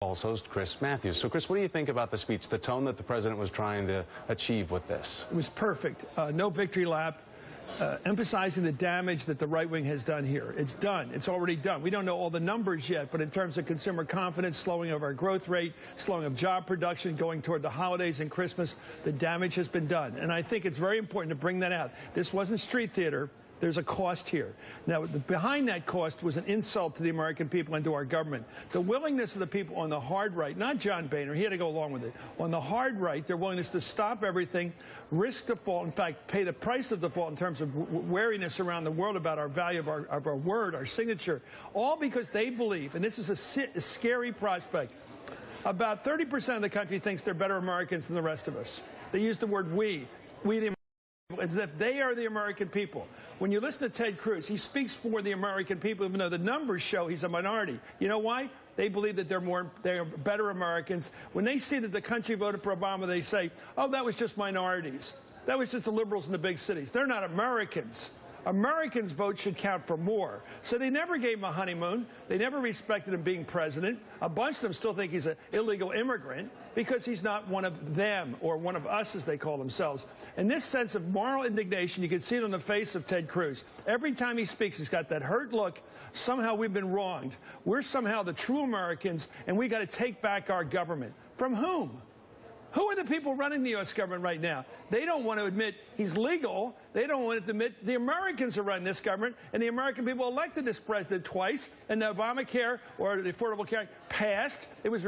host Chris Mathews. So, Chris, what do you think about the speech, the tone that the president was trying to achieve with this? It was perfect. No victory lap. Emphasizing the damage that the right wing has done here. It's done. It's already done. We don't know all the numbers yet, but in terms of consumer confidence, slowing of our growth rate, slowing of job production, going toward the holidays and Christmas, the damage has been done. And I think it's very important to bring that out. This wasn't street theater. There's a cost here. Now, behind that cost was an insult to the American people and to our government. The willingness of the people on the hard right, not John Boehner, he had to go along with it. On the hard right, their willingness to stop everything, risk default, in fact, pay the price of default in terms of wariness around the world about our value of our word, our signature, all because they believe, and this is a scary prospect, about 30% of the country thinks they're better Americans than the rest of us. They use the word we the as if they are the American people. When you listen to Ted Cruz, he speaks for the American people, even though the numbers show he's a minority. You know why? They believe that they're better Americans. When they see that the country voted for Obama, they say, oh, that was just minorities. That was just the liberals in the big cities. They're not Americans. Americans' votes should count for more. So they never gave him a honeymoon. They never respected him being president. A bunch of them still think he's an illegal immigrant because he's not one of them, or one of us, as they call themselves. And this sense of moral indignation, you can see it on the face of Ted Cruz. Every time he speaks, he's got that hurt look. Somehow we've been wronged. We're somehow the true Americans, and we got to take back our government. From whom? Who are the people running the U.S. government right now? They don't want to admit he's legal. They don't want to admit the Americans are running this government, and the American people elected this president twice, and the Obamacare, or the Affordable Care Act, passed. It was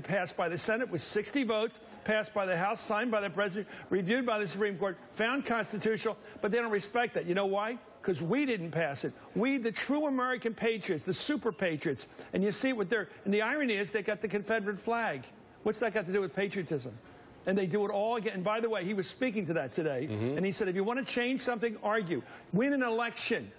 passed by the Senate with 60 votes, passed by the House, signed by the president, reviewed by the Supreme Court, found constitutional, but they don't respect that. You know why? Because we didn't pass it. We, the true American patriots, the super patriots, and you see what they're, and the irony is they got the Confederate flag. What's that got to do with patriotism? And they do it all again. And by the way, he was speaking to that today, and he said, if you want to change something, argue. Win an election.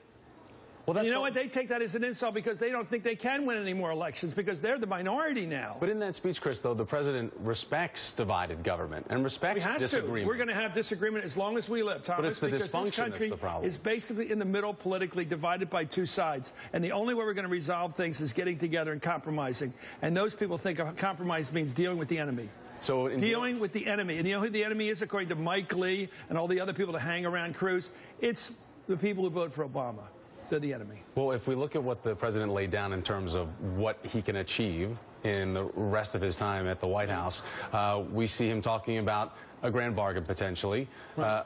Well, and you know what? They take that as an insult because they don't think they can win any more elections because they're the minority now. But in that speech, Chris, though, the president respects divided government and respects disagreement. We're going to have disagreement as long as we live, Thomas. But it's the dysfunction that's the problem. Is basically in the middle, politically divided by two sides. And the only way we're going to resolve things is getting together and compromising. And those people think a compromise means dealing with the enemy. So dealing with the enemy. And you know who the enemy is, according to Mike Lee and all the other people that hang around Cruz? It's the people who vote for Obama. They're the enemy. Well, if we look at what the president laid down in terms of what he can achieve in the rest of his time at the White House, we see him talking about a grand bargain potentially. Right.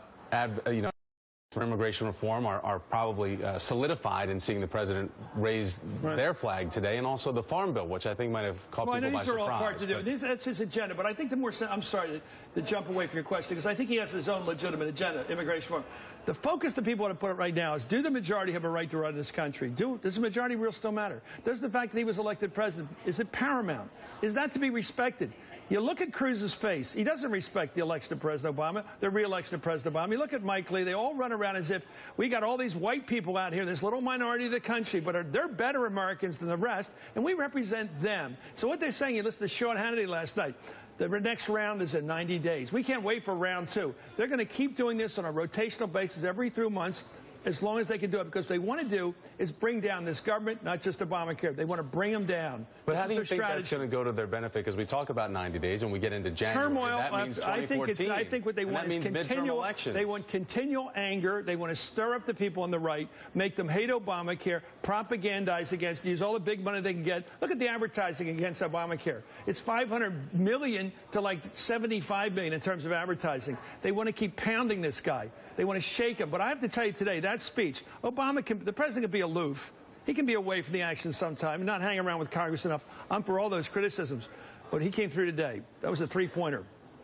For immigration reform are probably solidified in seeing the president raise their flag today, and also the Farm Bill, which I think might have caught people by surprise. These are all parts to do it. That's his agenda. But I think the more, I'm sorry to jump away from your question, because I think he has his own legitimate agenda, immigration reform. The focus that people want to put it right now is, do the majority have a right to run this country? Does the majority rule still matter? Does the fact that he was elected president, is it paramount? Is that to be respected? You look at Cruz's face. He doesn't respect the election of President Obama, the re-election of President Obama. You look at Mike Lee. They all run around as if we got all these white people out here, this little minority of the country, but they're better Americans than the rest, and we represent them. So what they're saying, you listen to Sean Hannity last night, the next round is in 90 days. We can't wait for round two. They're going to keep doing this on a rotational basis every 3 months, as long as they can do it, because what they want to do is bring down this government, not just Obamacare. They want to bring them down. But how do you think that's going to go to their benefit? Because we talk about 90 days and we get into January. Turmoil. That means 2014. I think what they want is continual elections. They want continual anger. They want to stir up the people on the right, make them hate Obamacare, propagandize against, use all the big money they can get. Look at the advertising against Obamacare. It's $500 million to like $75 million in terms of advertising. They want to keep pounding this guy. They want to shake him. But I have to tell you today, that speech, the president can be aloof. He can be away from the action sometime and not hang around with Congress enough. I'm for all those criticisms. But he came through today. That was a three-pointer.